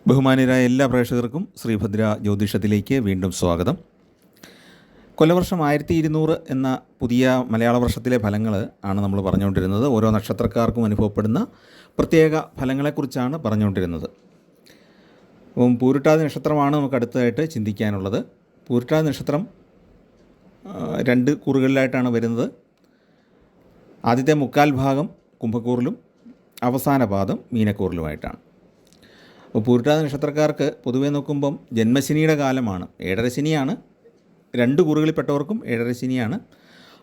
ബഹുമാന്യരായ എല്ലാ പ്രേക്ഷകർക്കും ശ്രീഭദ്ര ജ്യോതിഷത്തിലേക്ക് വീണ്ടും സ്വാഗതം. കൊല്ലവർഷം 1200 എന്ന പുതിയ മലയാള വർഷത്തിലെ ഫലങ്ങൾ ആണ് നമ്മൾ പറഞ്ഞുകൊണ്ടിരുന്നത്. ഓരോ നക്ഷത്രക്കാർക്കും അനുഭവപ്പെടുന്ന പ്രത്യേക ഫലങ്ങളെക്കുറിച്ചാണ് പറഞ്ഞുകൊണ്ടിരുന്നത്. അപ്പം പൂരിട്ടാതി നക്ഷത്രമാണ് നമുക്ക് അടുത്തതായിട്ട് ചിന്തിക്കാനുള്ളത്. പൂരിട്ടാതി നക്ഷത്രം രണ്ട് കൂറുകളിലായിട്ടാണ് വരുന്നത്. ആദ്യത്തെ മുക്കാൽ ഭാഗം കുംഭക്കൂറിലും അവസാന പാദം മീനക്കൂറിലുമായിട്ടാണ്. അപ്പോൾ പൂരിട്ടാതി നക്ഷത്രക്കാർക്ക് പൊതുവേ നോക്കുമ്പം ജന്മശനിയുടെ കാലമാണ്. ഏഴരശനിയാണ്. രണ്ട് കൂറുകളിൽപ്പെട്ടവർക്കും ഏഴരശനിയാണ്.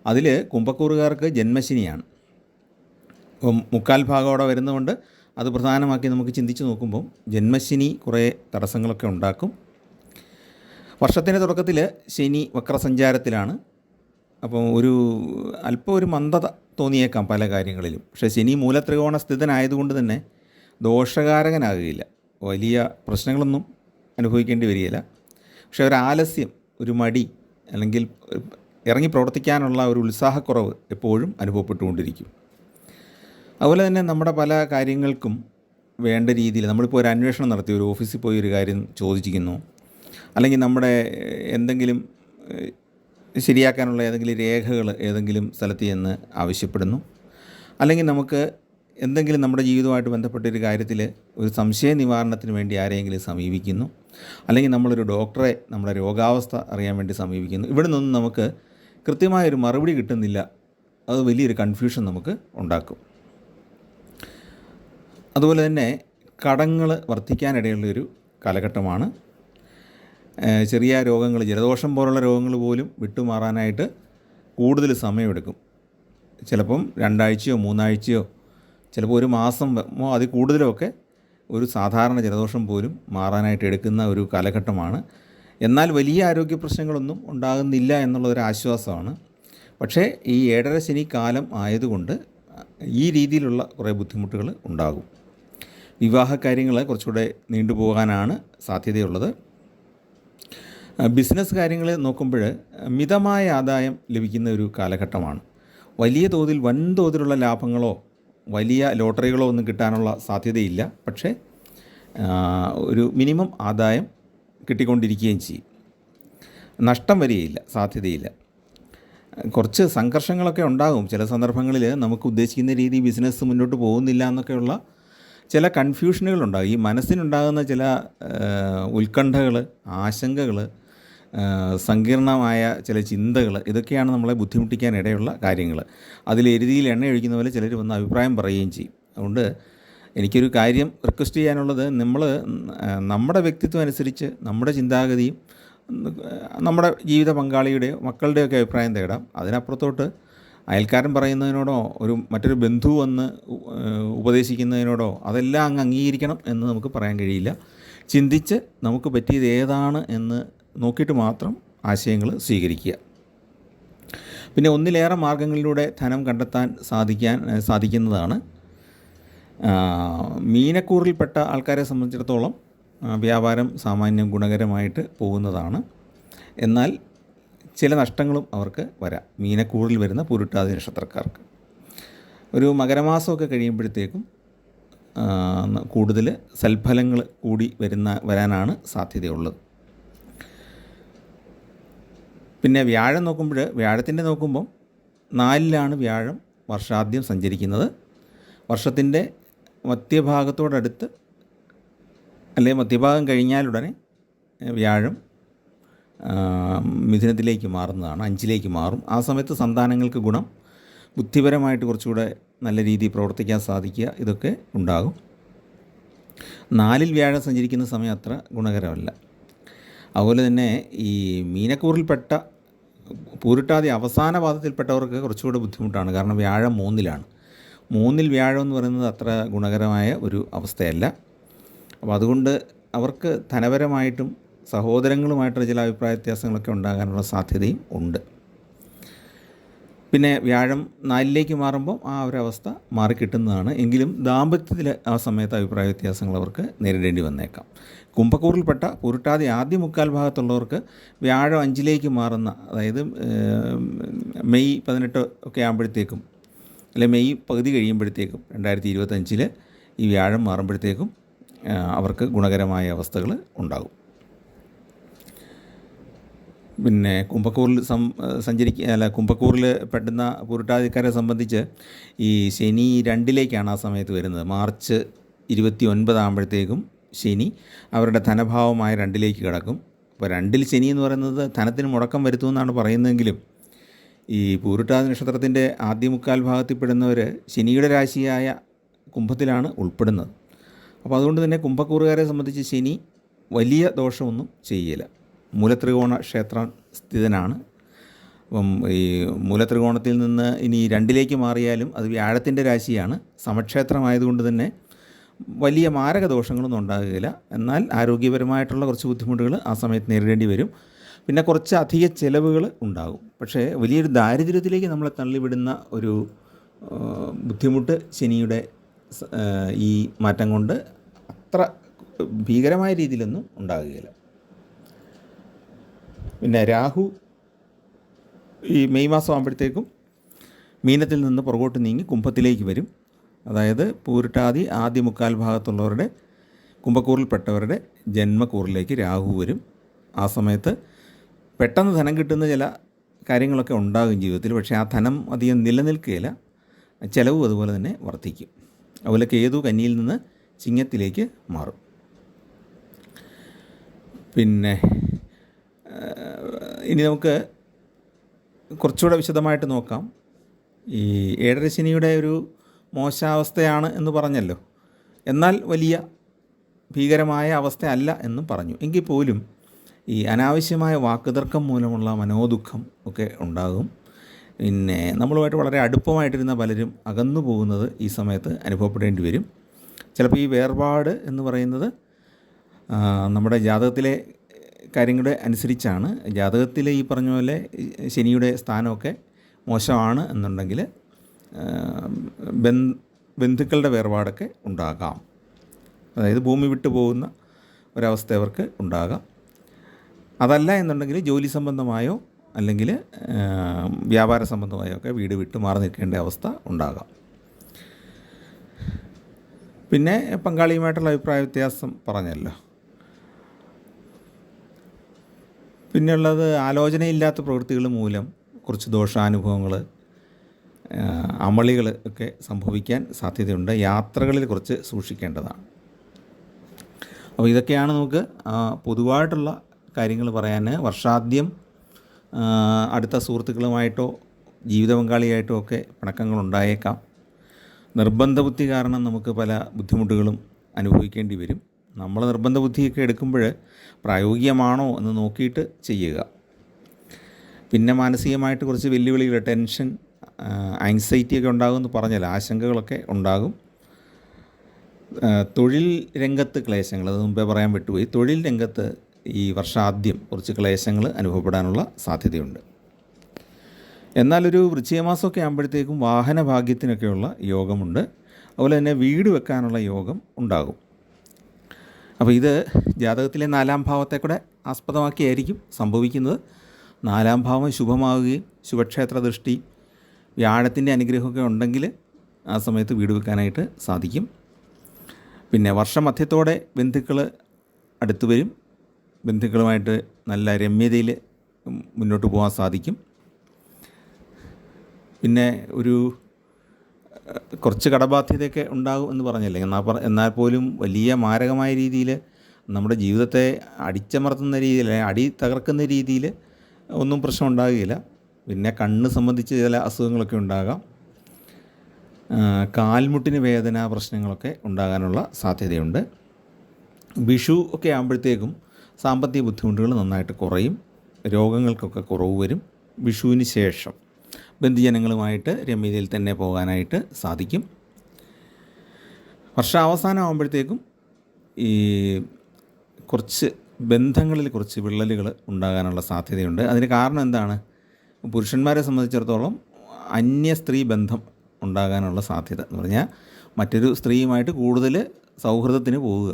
അതിൽ കുംഭക്കൂറുകാർക്ക് ജന്മശനിയാണ്. അപ്പം മുക്കാൽ ഭാഗമോടെ വരുന്നതുകൊണ്ട് അത് പ്രധാനമാക്കി നമുക്ക് ചിന്തിച്ച് നോക്കുമ്പം ജന്മശനി കുറേ തടസ്സങ്ങളൊക്കെ ഉണ്ടാക്കും. വർഷത്തിൻ്റെ തുടക്കത്തിൽ ശനി വക്രസഞ്ചാരത്തിലാണ്. അപ്പം അല്പം ഒരു മന്ദത തോന്നിയേക്കാം പല കാര്യങ്ങളിലും. പക്ഷേ ശനി മൂലത്രികോണ സ്ഥിതനായതുകൊണ്ട് തന്നെ ദോഷകാരകനാകുകയില്ല. വലിയ പ്രശ്നങ്ങളൊന്നും അനുഭവിക്കേണ്ടി വരികയില്ല. പക്ഷേ ഒരു ആലസ്യം, ഒരു മടി, അല്ലെങ്കിൽ ഇറങ്ങി പ്രവർത്തിക്കാനുള്ള ഒരു ഉത്സാഹക്കുറവ് എപ്പോഴും അനുഭവപ്പെട്ടുകൊണ്ടിരിക്കും. അതുപോലെ തന്നെ നമ്മുടെ പല കാര്യങ്ങൾക്കും വേണ്ട രീതിയിൽ നമ്മളിപ്പോൾ ഒരു അന്വേഷണം നടത്തി, ഒരു ഓഫീസിൽ പോയി ഒരു കാര്യം ചോദിച്ചിരിക്കുന്നു, അല്ലെങ്കിൽ നമ്മുടെ എന്തെങ്കിലും ശരിയാക്കാനുള്ള ഏതെങ്കിലും രേഖകൾ ഏതെങ്കിലും സ്ഥലത്ത് ചെന്ന് ആവശ്യപ്പെടുന്നു, അല്ലെങ്കിൽ നമുക്ക് എന്തെങ്കിലും നമ്മുടെ ജീവിതവുമായിട്ട് ബന്ധപ്പെട്ടൊരു കാര്യത്തിൽ ഒരു സംശയ നിവാരണത്തിന് വേണ്ടി ആരെയെങ്കിലും സമീപിക്കുന്നു, അല്ലെങ്കിൽ നമ്മളൊരു ഡോക്ടറെ നമ്മുടെ രോഗാവസ്ഥ അറിയാൻ വേണ്ടി സമീപിക്കുന്നു. ഇവിടെ നിന്നൊന്നും നമുക്ക് കൃത്യമായൊരു മറുപടി കിട്ടുന്നില്ല. അത് വലിയൊരു കൺഫ്യൂഷൻ നമുക്ക് ഉണ്ടാക്കും. അതുപോലെ തന്നെ കടങ്ങൾ വർദ്ധിക്കാനിടയുള്ളൊരു കാലഘട്ടമാണ്. ചെറിയ രോഗങ്ങൾ, ജലദോഷം പോലുള്ള രോഗങ്ങൾ പോലും വിട്ടുമാറാനായിട്ട് കൂടുതൽ സമയമെടുക്കും. ചിലപ്പം 2 ആഴ്ചയോ 3 ആഴ്ചയോ ചിലപ്പോൾ ഒരു മാസമോ അതിൽ കൂടുതലുമൊക്കെ ഒരു സാധാരണ ജലദോഷം പോലും മാറാനായിട്ട് എടുക്കുന്ന ഒരു കാലഘട്ടമാണ്. എന്നാൽ വലിയ ആരോഗ്യ പ്രശ്നങ്ങളൊന്നും ഉണ്ടാകുന്നില്ല എന്നുള്ളതൊരു ആശ്വാസമാണ്. പക്ഷേ ഈ ഏഴര ശനി കാലം ആയതുകൊണ്ട് ഈ രീതിയിലുള്ള കുറേ ബുദ്ധിമുട്ടുകൾ ഉണ്ടാകും. വിവാഹ കാര്യങ്ങൾ കുറച്ചുകൂടെ നീണ്ടുപോകാനാണ് സാധ്യതയുള്ളത്. ബിസിനസ് കാര്യങ്ങൾ നോക്കുമ്പോൾ മിതമായ ആദായം ലഭിക്കുന്ന ഒരു കാലഘട്ടമാണ്. വലിയ തോതിൽ വൻതോതിലുള്ള ലാഭങ്ങളോ വലിയ ലോട്ടറികളോ ഒന്നും കിട്ടാനുള്ള സാധ്യതയില്ല. പക്ഷേ ഒരു മിനിമം ആദായം കിട്ടിക്കൊണ്ടിരിക്കുകയും ചെയ്യും. നഷ്ടം വരികയില്ല, സാധ്യതയില്ല. കുറച്ച് സംഘർഷങ്ങളൊക്കെ ഉണ്ടാകും. ചില സന്ദർഭങ്ങളിൽ നമുക്ക് ഉദ്ദേശിക്കുന്ന രീതി ബിസിനസ് മുന്നോട്ട് പോകുന്നില്ല എന്നൊക്കെയുള്ള ചില കൺഫ്യൂഷനുകളുണ്ടാകും. ഈ മനസ്സിനുണ്ടാകുന്ന ചില ഉത്കണ്ഠകൾ, ആശങ്കകൾ, സങ്കീർണമായ ചില ചിന്തകൾ, ഇതൊക്കെയാണ് നമ്മളെ ബുദ്ധിമുട്ടിക്കാൻ ഇടയുള്ള കാര്യങ്ങൾ. അതിൽ എരുതിയിൽ എണ്ണ ഒഴിക്കുന്ന പോലെ ചിലർ വന്ന് അഭിപ്രായം പറയുകയും ചെയ്യും. അതുകൊണ്ട് എനിക്കൊരു കാര്യം റിക്വസ്റ്റ് ചെയ്യാനുള്ളത്, നമ്മുടെ വ്യക്തിത്വം അനുസരിച്ച് നമ്മുടെ ചിന്താഗതിയും നമ്മുടെ ജീവിത പങ്കാളിയുടെയോ മക്കളുടെയൊക്കെ അഭിപ്രായം തേടാം. അതിനപ്പുറത്തോട്ട് അയൽക്കാരൻ പറയുന്നതിനോടോ മറ്റൊരു ബന്ധു വന്ന് ഉപദേശിക്കുന്നതിനോടോ അതെല്ലാം അങ്ങ് അംഗീകരിക്കണം എന്ന് നമുക്ക് പറയാൻ കഴിയില്ല. ചിന്തിച്ച് നമുക്ക് പറ്റിയത് ഏതാണ് എന്ന് നോക്കിയിട്ട് മാത്രം ആശയങ്ങൾ സ്വീകരിക്കുക. പിന്നെ ഒന്നിലേറെ മാർഗങ്ങളിലൂടെ ധനം കണ്ടെത്താൻ സാധിക്കുന്നതാണ്. മീനക്കൂറിൽപ്പെട്ട ആൾക്കാരെ സംബന്ധിച്ചിടത്തോളം വ്യാപാരം സാമാന്യം ഗുണകരമായിട്ട് പോകുന്നതാണ്. എന്നാൽ ചില നഷ്ടങ്ങളും അവർക്ക് വരാം. മീനക്കൂറിൽ വരുന്ന പൂരിട്ടാതി നക്ഷത്രക്കാർക്ക് ഒരു മകരമാസമൊക്കെ കഴിയുമ്പോഴത്തേക്കും കൂടുതൽ സൽഫലങ്ങൾ കൂടി വരാനാണ് സാധ്യതയുള്ളത്. പിന്നെ വ്യാഴം വ്യാഴത്തിൻ്റെ നോക്കുമ്പം 4ലാണ് വ്യാഴം വർഷാദ്യം സഞ്ചരിക്കുന്നത്. വർഷത്തിൻ്റെ മധ്യഭാഗത്തോടടുത്ത് അല്ലെങ്കിൽ മധ്യഭാഗം കഴിഞ്ഞാലുടനെ വ്യാഴം മിഥുനത്തിലേക്ക് മാറുന്നതാണ്, 5ലേക്ക് മാറും. ആ സമയത്ത് സന്താനങ്ങൾക്ക് ഗുണം, ബുദ്ധിപരമായിട്ട് കുറച്ചുകൂടെ നല്ല രീതിയിൽ പ്രവർത്തിക്കാൻ സാധിക്കുക, ഇതൊക്കെ ഉണ്ടാകും. 4ൽ വ്യാഴം സഞ്ചരിക്കുന്ന സമയം അത്ര ഗുണകരമല്ല. അതുപോലെ തന്നെ ഈ മീനക്കൂറിൽപ്പെട്ട പൂരിട്ടാതി അവസാന പാദത്തിൽപ്പെട്ടവർക്ക് കുറച്ചുകൂടെ ബുദ്ധിമുട്ടാണ്. കാരണം വ്യാഴം 3ലാണ്. 3ൽ വ്യാഴം എന്ന് പറയുന്നത് അത്ര ഗുണകരമായ ഒരു അവസ്ഥയല്ല. അപ്പോൾ അതുകൊണ്ട് അവർക്ക് ധനപരമായിട്ടും സഹോദരങ്ങളുമായിട്ടുള്ള ചില അഭിപ്രായ വ്യത്യാസങ്ങളൊക്കെ ഉണ്ടാകാനുള്ള സാധ്യതയും ഉണ്ട്. പിന്നെ വ്യാഴം 4ലേക്ക് മാറുമ്പോൾ ആ ഒരവസ്ഥ മാറിക്കിട്ടുന്നതാണ്. എങ്കിലും ദാമ്പത്യത്തിൽ ആ സമയത്ത് അഭിപ്രായ വ്യത്യാസങ്ങൾ അവർക്ക് നേരിടേണ്ടി വന്നേക്കാം. കുംഭക്കൂറിൽപ്പെട്ട പൂരിട്ടാതി ആദ്യ മുക്കാൽ ഭാഗത്തുള്ളവർക്ക് വ്യാഴം 5ലേക്ക് മാറുന്ന, അതായത് മെയ് 18 ഒക്കെ ആകുമ്പോഴത്തേക്കും, അല്ലെങ്കിൽ മെയ് പകുതി കഴിയുമ്പോഴത്തേക്കും 2025 ഈ വ്യാഴം മാറുമ്പോഴത്തേക്കും അവർക്ക് ഗുണകരമായ അവസ്ഥകൾ ഉണ്ടാകും. പിന്നെ കുംഭക്കൂറിൽ പെടുന്ന പൂരിട്ടാതിക്കാരെ സംബന്ധിച്ച് ഈ ശനി 2ലേക്കാണ് ആ സമയത്ത് വരുന്നത്. മാർച്ച് 29 ആകുമ്പോഴത്തേക്കും ശനി അവരുടെ ധനഭാവമായ 2ലേക്ക് കിടക്കും. അപ്പോൾ 2ൽ ശനി എന്ന് പറയുന്നത് ധനത്തിന് മുടക്കം വരുത്തുമെന്നാണ് പറയുന്നതെങ്കിലും ഈ പൂരിട്ടാതി നക്ഷത്രത്തിൻ്റെ ആദ്യ മുക്കാൽ ഭാഗത്തിൽപ്പെടുന്നവർ ശനിയുടെ രാശിയായ കുംഭത്തിലാണ് ഉൾപ്പെടുന്നത്. അപ്പോൾ അതുകൊണ്ട് തന്നെ കുംഭക്കൂറുകാരെ സംബന്ധിച്ച് ശനി വലിയ ദോഷമൊന്നും ചെയ്യില്ല. മൂലത്രികോണ ക്ഷേത്ര സ്ഥിതനാണ്. അപ്പം ഈ മൂലത്രികോണത്തിൽ നിന്ന് ഇനി 2ലേക്ക് മാറിയാലും അത് വ്യാഴത്തിൻ്റെ രാശിയാണ്. സമക്ഷേത്രമായതുകൊണ്ട് തന്നെ വലിയ മാരക ദോഷങ്ങളൊന്നും ഉണ്ടാകുകയില്ല. എന്നാൽ ആരോഗ്യപരമായിട്ടുള്ള കുറച്ച് ബുദ്ധിമുട്ടുകൾ ആ സമയത്ത് നേരിടേണ്ടി വരും. പിന്നെ കുറച്ച് അധിക ചിലവുകൾ ഉണ്ടാകും. പക്ഷേ വലിയൊരു ദാരിദ്ര്യത്തിലേക്ക് നമ്മളെ തള്ളിവിടുന്ന ഒരു ബുദ്ധിമുട്ട് ശനിയുടെ ഈ മാറ്റം കൊണ്ട് അത്ര ഭീകരമായ രീതിയിലൊന്നും ഉണ്ടാകുകയില്ല. പിന്നെ രാഹു ഈ മെയ് മാസം ആകുമ്പോഴത്തേക്കും മീനത്തിൽ നിന്ന് പുറകോട്ട് നീങ്ങി കുംഭത്തിലേക്ക് വരും. അതായത് പൂരിട്ടാതി ആദ്യ മുക്കാൽ ഭാഗത്തുള്ളവരുടെ കുംഭക്കൂറിൽപ്പെട്ടവരുടെ ജന്മക്കൂറിലേക്ക് രാഹു വരും. ആ സമയത്ത് പെട്ടെന്ന് ധനം കിട്ടുന്ന ചില കാര്യങ്ങളൊക്കെ ഉണ്ടാകും ജീവിതത്തിൽ. പക്ഷേ ആ ധനം അധികം നിലനിൽക്കുകയില്ല. ചിലവും അതുപോലെ തന്നെ വർദ്ധിക്കും. അതുപോലെ കേതു കന്നിയിൽ നിന്ന് ചിങ്ങത്തിലേക്ക് മാറും. പിന്നെ ഇനി നമുക്ക് കുറച്ചുകൂടെ വിശദമായിട്ട് നോക്കാം. ഈ 7ര ശനിയുടെ ഒരു മോശാവസ്ഥയാണ് എന്ന് പറഞ്ഞല്ലോ. എന്നാൽ വലിയ ഭീകരമായ അവസ്ഥയല്ല എന്നും പറഞ്ഞു. എങ്കിൽ പോലും ഈ അനാവശ്യമായ വാക്കുതർക്കം മൂലമുള്ള മനോദുഃഖം ഒക്കെ ഉണ്ടാകും. പിന്നെ നമ്മളുമായിട്ട് വളരെ അടുപ്പമായിട്ടിരുന്ന പലരും അകന്നു പോകുന്നത് ഈ സമയത്ത് അനുഭവപ്പെടേണ്ടി വരും. ചിലപ്പോൾ ഈ വേർപാട് എന്ന് പറയുന്നത് നമ്മുടെ ജാതകത്തിലെ കാര്യങ്ങളുടെ അനുസരിച്ചാണ്. ജാതകത്തിൽ ഈ പറഞ്ഞ പോലെ ശനിയുടെ സ്ഥാനമൊക്കെ മോശമാണ് എന്നുണ്ടെങ്കിൽ ബന്ധുക്കളുടെ വേർപാടൊക്കെ ഉണ്ടാകാം. അതായത് ഭൂമി വിട്ടു പോകുന്ന ഒരവസ്ഥ അവർക്ക് ഉണ്ടാകാം. അതല്ല എന്നുണ്ടെങ്കിൽ ജോലി സംബന്ധമായോ അല്ലെങ്കിൽ വ്യാപാര സംബന്ധമായോ ഒക്കെ വീട് വിട്ട് മാറി നിൽക്കേണ്ട അവസ്ഥ ഉണ്ടാകാം. പിന്നെ പങ്കാളിയുമായിട്ടുള്ള അഭിപ്രായ വ്യത്യാസം പറഞ്ഞല്ലോ. പിന്നെയുള്ളത് ആലോചനയില്ലാത്ത പ്രവൃത്തികൾ മൂലം കുറച്ച് ദോഷാനുഭവങ്ങൾ, അമളികൾ ഒക്കെ സംഭവിക്കാൻ സാധ്യതയുണ്ട്. യാത്രകളിൽ കുറച്ച് സൂക്ഷിക്കേണ്ടതാണ്. അപ്പോൾ ഇതൊക്കെയാണ് നമുക്ക് പൊതുവായിട്ടുള്ള കാര്യങ്ങൾ പറയാൻ. വർഷാദ്യം അടുത്ത സുഹൃത്തുക്കളുമായിട്ടോ ജീവിത പങ്കാളിയായിട്ടോ ഒക്കെ പിണക്കങ്ങളുണ്ടായേക്കാം. നിർബന്ധ ബുദ്ധി കാരണം നമുക്ക് പല ബുദ്ധിമുട്ടുകളും അനുഭവിക്കേണ്ടി വരും. നമ്മൾ നിർബന്ധ ബുദ്ധിയൊക്കെ എടുക്കുമ്പോൾ പ്രായോഗികമാണോ എന്ന് നോക്കിയിട്ട് ചെയ്യുക. പിന്നെ മാനസികമായിട്ട് കുറച്ച് വെല്ലുവിളികൾ, ടെൻഷൻ, ആങ്സൈറ്റിയൊക്കെ ഉണ്ടാകുമെന്ന് പറഞ്ഞാൽ ആശങ്കകളൊക്കെ ഉണ്ടാകും. തൊഴിൽ രംഗത്ത് ക്ലേശങ്ങൾ, അത് മുമ്പേ പറയാൻ വിട്ടുപോയി. തൊഴിൽ രംഗത്ത് ഈ വർഷാദ്യം കുറച്ച് ക്ലേശങ്ങൾ അനുഭവപ്പെടാനുള്ള സാധ്യതയുണ്ട്. എന്നാലൊരു വൃശ്ചികമാസമൊക്കെ ആകുമ്പോഴത്തേക്കും വാഹന ഭാഗ്യത്തിനൊക്കെയുള്ള യോഗമുണ്ട്. അതുപോലെ തന്നെ വീട് വെക്കാനുള്ള യോഗം ഉണ്ടാകും. അപ്പോൾ ഇത് ജാതകത്തിലെ 4ാം ഭാവത്തെ കൂടെ ആസ്പദമാക്കിയായിരിക്കും സംഭവിക്കുന്നത്. 4ാം ഭാവം ശുഭമാവുകയും ശുഭക്ഷേത്ര ദൃഷ്ടി, വ്യാഴത്തിൻ്റെ അനുഗ്രഹമൊക്കെ ഉണ്ടെങ്കിൽ ആ സമയത്ത് വീട് വെക്കാനായിട്ട് സാധിക്കും. പിന്നെ വർഷമധ്യത്തോടെ ബന്ധുക്കൾ അടുത്ത് വരും. ബന്ധുക്കളുമായിട്ട് നല്ല രമ്യതയിൽ മുന്നോട്ട് പോകാൻ സാധിക്കും. പിന്നെ ഒരു കുറച്ച് കടബാധ്യതയൊക്കെ ഉണ്ടാകും എന്ന് പറഞ്ഞല്ലേ. എന്നാൽ പോലും വലിയ മാരകമായ രീതിയിൽ നമ്മുടെ ജീവിതത്തെ അടിച്ചമർത്തുന്ന രീതിയിൽ, അടി തകർക്കുന്ന രീതിയിൽ ഒന്നും പ്രശ്നം ഉണ്ടാകുകയില്ല. പിന്നെ കണ്ണ് സംബന്ധിച്ച് ചില അസുഖങ്ങളൊക്കെ ഉണ്ടാകാം. കാൽമുട്ടിന് വേദന പ്രശ്നങ്ങളൊക്കെ ഉണ്ടാകാനുള്ള സാധ്യതയുണ്ട്. വിഷു ഒക്കെ ആകുമ്പോഴത്തേക്കും സാമ്പത്തിക ബുദ്ധിമുട്ടുകൾ നന്നായിട്ട് കുറയും. രോഗങ്ങൾക്കൊക്കെ കുറവ് വരും. വിഷുവിന് ശേഷം ബന്ധുജനങ്ങളുമായിട്ട് രമ്യതയിൽ തന്നെ പോകാനായിട്ട് സാധിക്കും. വർഷാവസാനം ആകുമ്പോഴത്തേക്കും ഈ കുറച്ച് ബന്ധങ്ങളിൽ കുറച്ച് വിള്ളലുകൾ ഉണ്ടാകാനുള്ള സാധ്യതയുണ്ട്. അതിന് കാരണം എന്താണ്? പുരുഷന്മാരെ സംബന്ധിച്ചിടത്തോളം അന്യ സ്ത്രീ ബന്ധം ഉണ്ടാകാനുള്ള സാധ്യത എന്ന് പറഞ്ഞാൽ മറ്റൊരു സ്ത്രീയുമായിട്ട് കൂടുതൽ സൗഹൃദത്തിന് പോവുക.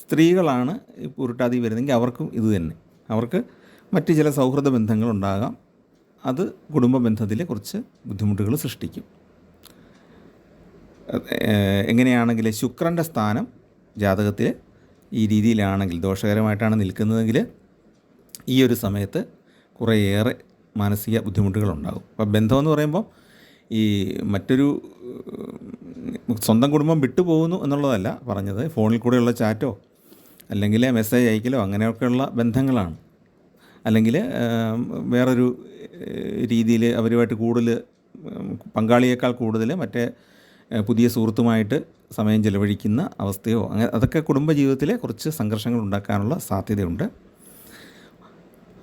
സ്ത്രീകളാണ് ഈ പൂരിട്ടാതി വരുന്നതെങ്കിൽ അവർക്കും ഇത് തന്നെ, അവർക്ക് മറ്റ് ചില സൗഹൃദ ബന്ധങ്ങളുണ്ടാകാം. അത് കുടുംബ ബന്ധത്തിൽ കുറച്ച് ബുദ്ധിമുട്ടുകൾ സൃഷ്ടിക്കും. എങ്ങനെയാണെങ്കിൽ ശുക്രൻ്റെ സ്ഥാനം ജാതകത്തിൽ ഈ രീതിയിലാണെങ്കിൽ, ദോഷകരമായിട്ടാണ് നിൽക്കുന്നതെങ്കിൽ ഈ ഒരു സമയത്ത് കുറേയേറെ മാനസിക ബുദ്ധിമുട്ടുകളുണ്ടാകും. അപ്പോൾ ബന്ധമെന്ന് പറയുമ്പോൾ ഈ മറ്റൊരു സ്വന്തം കുടുംബം വിട്ടുപോകുന്നു എന്നുള്ളതല്ല പറഞ്ഞത്, ഫോണിൽ കൂടെയുള്ള ചാറ്റോ അല്ലെങ്കിൽ മെസ്സേജ് അയക്കലോ അങ്ങനെയൊക്കെയുള്ള ബന്ധങ്ങളാണ്. അല്ലെങ്കിൽ വേറൊരു രീതിയിൽ അവരുമായിട്ട് കൂടുതൽ പങ്കാളിയേക്കാൾ കൂടുതൽ മറ്റേ പുതിയ സുഹൃത്തുമായിട്ട് സമയം ചെലവഴിക്കുന്ന അവസ്ഥയോ അങ്ങനെ, അതൊക്കെ കുടുംബജീവിതത്തിൽ കുറച്ച് സംഘർഷങ്ങൾ ഉണ്ടാക്കാനുള്ള സാധ്യതയുണ്ട്.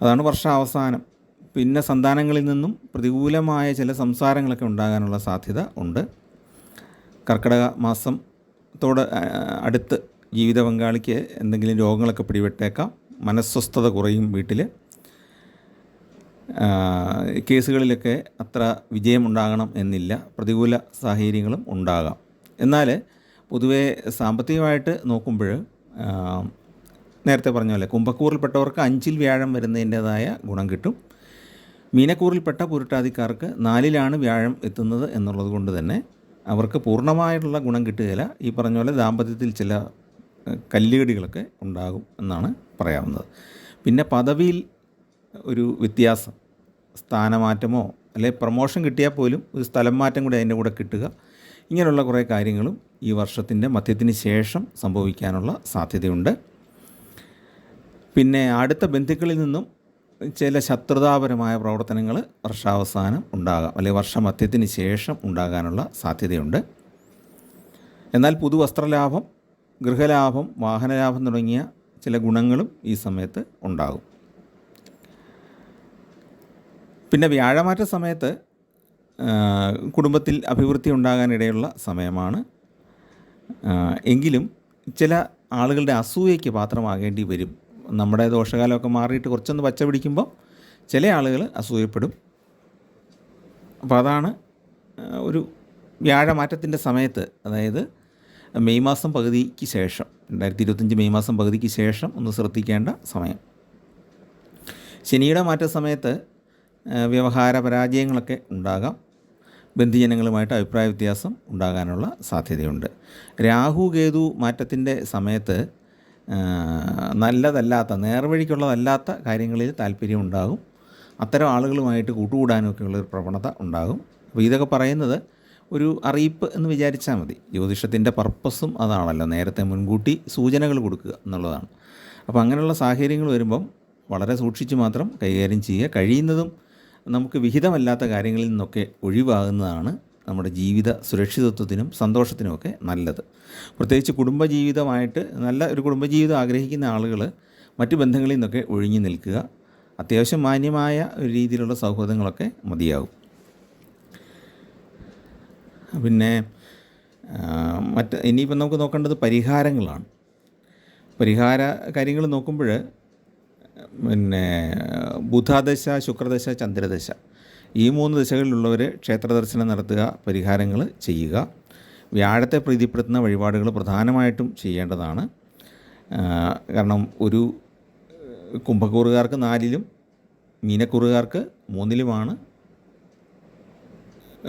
അതാണ് വർഷാവസാനം. പിന്നെ സന്താനങ്ങളിൽ നിന്നും പ്രതികൂലമായ ചില സംസാരങ്ങളൊക്കെ ഉണ്ടാകാനുള്ള സാധ്യത ഉണ്ട്. കർക്കിടക മാസത്തോട് അടുത്ത് ജീവിത പങ്കാളിക്ക് എന്തെങ്കിലും രോഗങ്ങളൊക്കെ പിടിപെട്ടേക്കാം. മനസ്വസ്ഥത കുറയും വീട്ടിൽ. കേസുകളിലൊക്കെ അത്ര വിജയമുണ്ടാകണം എന്നില്ല, പ്രതികൂല സാഹചര്യങ്ങളും ഉണ്ടാകാം. എന്നാൽ പൊതുവേ സാമ്പത്തികമായിട്ട് നോക്കുമ്പോൾ നേരത്തെ പറഞ്ഞ പോലെ കുംഭക്കൂറിൽപ്പെട്ടവർക്ക് 5-ൽ വ്യാഴം വരുന്നതിൻ്റേതായ ഗുണം കിട്ടും. മീനക്കൂറിൽപ്പെട്ട പുരുട്ടാതിക്കാർക്ക് 4-ലാണ് വ്യാഴം എത്തുന്നത് എന്നുള്ളത് കൊണ്ട് തന്നെ അവർക്ക് പൂർണ്ണമായിട്ടുള്ള ഗുണം കിട്ടുകയില്ല. ഈ പറഞ്ഞ പോലെ ദാമ്പത്യത്തിൽ ചില കല്ലുകടികളൊക്കെ ഉണ്ടാകും എന്നാണ് പറയാവുന്നത്. പിന്നെ പദവിയിൽ ഒരു വ്യത്യാസം, സ്ഥാനമാറ്റമോ അല്ലെ പ്രമോഷൻ കിട്ടിയാൽ പോലും ഒരു സ്ഥലം മാറ്റം കൂടി അതിൻ്റെ കൂടെ കിട്ടുക, ഇങ്ങനെയുള്ള കുറേ കാര്യങ്ങളും ഈ വർഷത്തിൻ്റെ മധ്യത്തിന് ശേഷം സംഭവിക്കാനുള്ള സാധ്യതയുണ്ട്. പിന്നെ അടുത്ത ബന്ധുക്കളിൽ നിന്നും ചില ശത്രുതാപരമായ പ്രവർത്തനങ്ങൾ വർഷാവസാനം ഉണ്ടാകാം, അല്ലെങ്കിൽ വർഷമധ്യത്തിന് ശേഷം ഉണ്ടാകാനുള്ള സാധ്യതയുണ്ട്. എന്നാൽ പുതുവസ്ത്രലാഭം, ഗൃഹലാഭം, വാഹനലാഭം തുടങ്ങിയ ചില ഗുണങ്ങളും ഈ സമയത്ത് ഉണ്ടാകും. പിന്നെ വ്യാഴമാറ്റ സമയത്ത് കുടുംബത്തിൽ അഭിവൃദ്ധി ഉണ്ടാകാനിടയുള്ള സമയമാണ്. എങ്കിലും ചില ആളുകളുടെ അസൂയയ്ക്ക് പാത്രമാകേണ്ടി വരും. നമ്മുടെ ദോഷകാലമൊക്കെ മാറിയിട്ട് കുറച്ചൊന്ന് പച്ച പിടിക്കുമ്പോൾ ചില ആളുകൾ അസൂയപ്പെടും. അപ്പോൾ അതാണ് ഒരു വ്യാഴമാറ്റത്തിൻ്റെ സമയത്ത്, അതായത് മെയ് മാസം പകുതിക്ക് ശേഷം, 2025 മെയ് മാസം പകുതിക്ക് ശേഷം ഒന്ന് ശ്രദ്ധിക്കേണ്ട സമയം. ശനിയുടെ മാറ്റ സമയത്ത് വ്യവഹാര പരാജയങ്ങളൊക്കെ ഉണ്ടാകാം. ബന്ധുജനങ്ങളുമായിട്ട് അഭിപ്രായ വ്യത്യാസം ഉണ്ടാകാനുള്ള സാധ്യതയുണ്ട്. രാഹു കേതു മാറ്റത്തിൻ്റെ സമയത്ത് നല്ലതല്ലാത്ത, നേർവഴിക്കുള്ളതല്ലാത്ത കാര്യങ്ങളിൽ താല്പര്യം ഉണ്ടാകും. അത്തരം ആളുകളുമായിട്ട് കൂട്ടുകൂടാനൊക്കെയുള്ളൊരു പ്രവണത ഉണ്ടാകും. അപ്പോൾ ഇതൊക്കെ പറയുന്നത് ഒരു അറിയിപ്പ് എന്ന് വിചാരിച്ചാൽ മതി. ജ്യോതിഷത്തിൻ്റെ പർപ്പസും അതാണല്ലോ, നേരത്തെ മുൻകൂട്ടി സൂചനകൾ കൊടുക്കുക എന്നുള്ളതാണ്. അപ്പോൾ അങ്ങനെയുള്ള സാഹചര്യങ്ങൾ വരുമ്പം വളരെ സൂക്ഷിച്ച് മാത്രം കൈകാര്യം ചെയ്യുക. കഴിയുന്നതും നമുക്ക് വിഹിതമല്ലാത്ത കാര്യങ്ങളിൽ നിന്നൊക്കെ ഒഴിവാകുന്നതാണ് നമ്മുടെ ജീവിത സുരക്ഷിതത്വത്തിനും സന്തോഷത്തിനുമൊക്കെ നല്ലത്. പ്രത്യേകിച്ച് കുടുംബജീവിതമായിട്ട് നല്ല ഒരു കുടുംബജീവിതം ആഗ്രഹിക്കുന്ന ആളുകൾ മറ്റു ബന്ധങ്ങളിൽ നിന്നൊക്കെ ഒഴിഞ്ഞു നിൽക്കുക. അത്യാവശ്യം മാന്യമായ ഒരു രീതിയിലുള്ള സൗഹൃദങ്ങളൊക്കെ മതിയാകും. പിന്നെ ഇനിയിപ്പം നമുക്ക് നോക്കേണ്ടത് പരിഹാരങ്ങളാണ്. പരിഹാര കാര്യങ്ങൾ നോക്കുമ്പോൾ പിന്നെ ബുധദശ, ശുക്രദശ, ചന്ദ്രദശ, ഈ 3 ദശകളിലുള്ളവർ ക്ഷേത്രദർശനം നടത്തുക, പരിഹാരങ്ങൾ ചെയ്യുക. വ്യാഴത്തെ പ്രീതിപ്പെടുത്തുന്ന വഴിപാടുകൾ പ്രധാനമായിട്ടും ചെയ്യേണ്ടതാണ്. കാരണം ഒരു കുംഭക്കൂറുകാർക്ക് 4-ലും മീനക്കൂറുകാർക്ക് 3-ലുമാണ്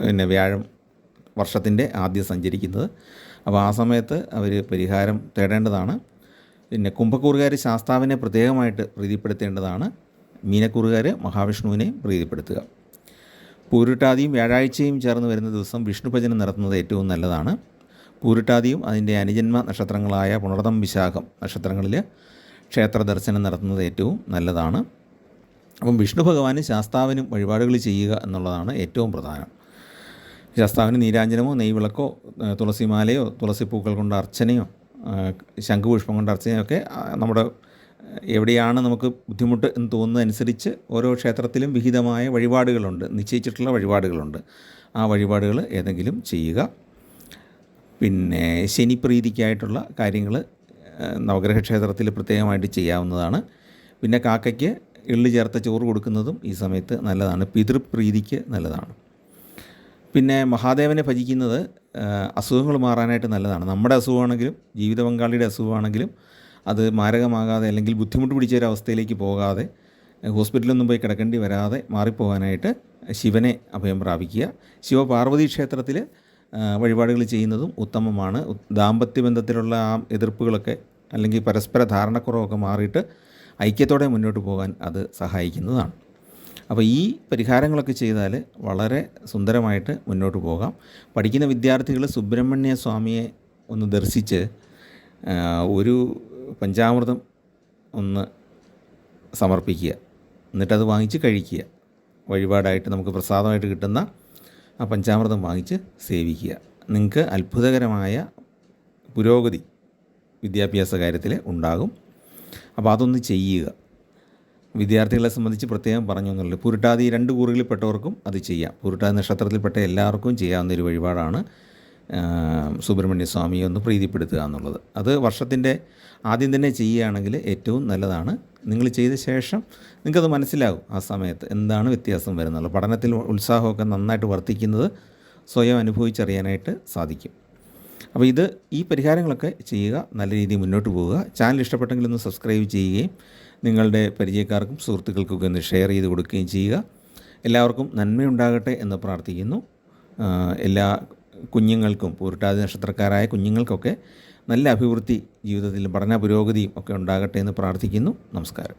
പിന്നെ വ്യാഴം വർഷത്തിൻ്റെ ആദ്യം സഞ്ചരിക്കുന്നത്. അപ്പോൾ ആ സമയത്ത് അവർ പരിഹാരം തേടേണ്ടതാണ്. പിന്നെ കുംഭക്കൂറുകാർ ശാസ്താവിനെ പ്രത്യേകമായിട്ട് പ്രീതിപ്പെടുത്തേണ്ടതാണ്. മീനക്കൂറുകാർ മഹാവിഷ്ണുവിനെ പ്രീതിപ്പെടുത്തുക. പൂരുട്ടാതിയും വ്യാഴാഴ്ചയും ചേർന്ന് വരുന്ന ദിവസം വിഷ്ണു ഭജനം നടത്തുന്നത് ഏറ്റവും നല്ലതാണ്. പൂരുട്ടാതിയും അതിൻ്റെ അനുജന്മ നക്ഷത്രങ്ങളായ പുണർതം, വിശാഖം നക്ഷത്രങ്ങളിൽ ക്ഷേത്ര ദർശനം നടത്തുന്നത് ഏറ്റവും നല്ലതാണ്. അപ്പം വിഷ്ണു ഭഗവാനും ശാസ്താവിനും വഴിപാടുകൾ ചെയ്യുക എന്നുള്ളതാണ് ഏറ്റവും പ്രധാനം. ശാസ്താവിന് നീരാഞ്ജനമോ നെയ്വിളക്കോ തുളസിമാലയോ തുളസിപ്പൂക്കൾ കൊണ്ട് അർച്ചനയോ ശംഖുപുഷ്പം കൊണ്ട് അർച്ചനയോ ഒക്കെ നമ്മുടെ എവിടെയാണ് നമുക്ക് ബുദ്ധിമുട്ട് എന്ന് തോന്നുന്നതനുസരിച്ച് ഓരോ ക്ഷേത്രത്തിലും വിഹിതമായ വഴിപാടുകളുണ്ട്, നിശ്ചയിച്ചിട്ടുള്ള വഴിപാടുകളുണ്ട്. ആ വഴിപാടുകൾ ഏതെങ്കിലും ചെയ്യുക. പിന്നെ ശനിപ്രീതിക്കായിട്ടുള്ള കാര്യങ്ങൾ നവഗ്രഹ ക്ഷേത്രത്തിൽ പ്രത്യേകമായിട്ട് ചെയ്യാവുന്നതാണ്. പിന്നെ കാക്കയ്ക്ക് എള്ള് ചേർത്ത ചോറ് കൊടുക്കുന്നതും ഈ സമയത്ത് നല്ലതാണ്. പിതൃപ്രീതിക്ക് നല്ലതാണ്. പിന്നെ മഹാദേവനെ ഭജിക്കുന്നത് അസുഖങ്ങൾ മാറാനായിട്ട് നല്ലതാണ്. നമ്മുടെ അസുഖമാണെങ്കിലും ജീവിത പങ്കാളിയുടെ അസുഖമാണെങ്കിലും അത് മാരകമാകാതെ അല്ലെങ്കിൽ ബുദ്ധിമുട്ട് പിടിച്ചൊരവസ്ഥയിലേക്ക് പോകാതെ ഹോസ്പിറ്റലൊന്നും പോയി കിടക്കേണ്ടി വരാതെ മാറിപ്പോകാനായിട്ട് ശിവനെ അഭയം പ്രാപിക്കുക. ശിവപാർവതി ക്ഷേത്രത്തിൽ വഴിപാടുകൾ ചെയ്യുന്നതും ഉത്തമമാണ്. ദാമ്പത്യ ബന്ധത്തിലുള്ള ആ എതിർപ്പുകളൊക്കെ അല്ലെങ്കിൽ പരസ്പര ധാരണക്കുറവൊക്കെ മാറിയിട്ട് ഐക്യത്തോടെ മുന്നോട്ട് പോകാൻ അത് സഹായിക്കുന്നതാണ്. അപ്പോൾ ഈ പരിഹാരങ്ങളൊക്കെ ചെയ്താൽ വളരെ സുന്ദരമായിട്ട് മുന്നോട്ട് പോകാം. പഠിക്കുന്ന വിദ്യാർത്ഥികൾ സുബ്രഹ്മണ്യ സ്വാമിയെ ഒന്ന് ദർശിച്ച് ഒരു പഞ്ചാമൃതം ഒന്ന് സമർപ്പിക്കുക, എന്നിട്ടത് വാങ്ങിച്ച് കഴിക്കുക. വഴിപാടായിട്ട് നമുക്ക് പ്രസാദമായിട്ട് കിട്ടുന്ന ആ പഞ്ചാമൃതം വാങ്ങിച്ച് സേവിക്കുക. നിങ്ങൾക്ക് അത്ഭുതകരമായ പുരോഗതി വിദ്യാഭ്യാസ കാര്യത്തിൽ ഉണ്ടാകും. അപ്പോൾ അതൊന്ന് ചെയ്യുക. വിദ്യാർത്ഥികളെ സംബന്ധിച്ച് പ്രത്യേകം പറഞ്ഞു എന്നുള്ളത്, പുരുട്ടാതി 2 കൂറുകളിൽപ്പെട്ടവർക്കും അത് ചെയ്യാം. പുരുട്ടാതി നക്ഷത്രത്തിൽപ്പെട്ട എല്ലാവർക്കും ചെയ്യാവുന്നൊരു വഴിപാടാണ് സുബ്രഹ്മണ്യ സ്വാമിയെ ഒന്ന് പ്രീതിപ്പെടുത്തുക എന്നുള്ളത്. അത് വർഷത്തിൻ്റെ ആദ്യം തന്നെ ചെയ്യുകയാണെങ്കിൽ ഏറ്റവും നല്ലതാണ്. നിങ്ങൾ ചെയ്ത ശേഷം നിങ്ങൾക്കത് മനസ്സിലാകും ആ സമയത്ത് എന്താണ് വ്യത്യാസം വരുന്നുള്ളത്. പഠനത്തിൽ ഉത്സാഹമൊക്കെ നന്നായിട്ട് വർദ്ധിക്കുന്നത് സ്വയം അനുഭവിച്ചറിയാനായിട്ട് സാധിക്കും. അപ്പോൾ ഈ പരിഹാരങ്ങളൊക്കെ ചെയ്യുക, നല്ല രീതിയിൽ മുന്നോട്ട് പോവുക. ചാനൽ ഇഷ്ടപ്പെട്ടെങ്കിൽ ഒന്ന് സബ്സ്ക്രൈബ് ചെയ്യുകയും നിങ്ങളുടെ പരിചയക്കാർക്കും സുഹൃത്തുക്കൾക്കൊക്കെ ഒന്ന് ഷെയർ ചെയ്ത് കൊടുക്കുകയും ചെയ്യുക. എല്ലാവർക്കും നന്മയുണ്ടാകട്ടെ എന്ന് പ്രാർത്ഥിക്കുന്നു. എല്ലാ കുഞ്ഞുങ്ങൾക്കും, പൂരുട്ടാതി നക്ഷത്രക്കാരായ കുഞ്ഞുങ്ങൾക്കൊക്കെ നല്ല അഭിവൃദ്ധി ജീവിതത്തിൽ പഠന പുരോഗതിയും ഒക്കെ ഉണ്ടാകട്ടെ എന്ന് പ്രാർത്ഥിക്കുന്നു. നമസ്കാരം.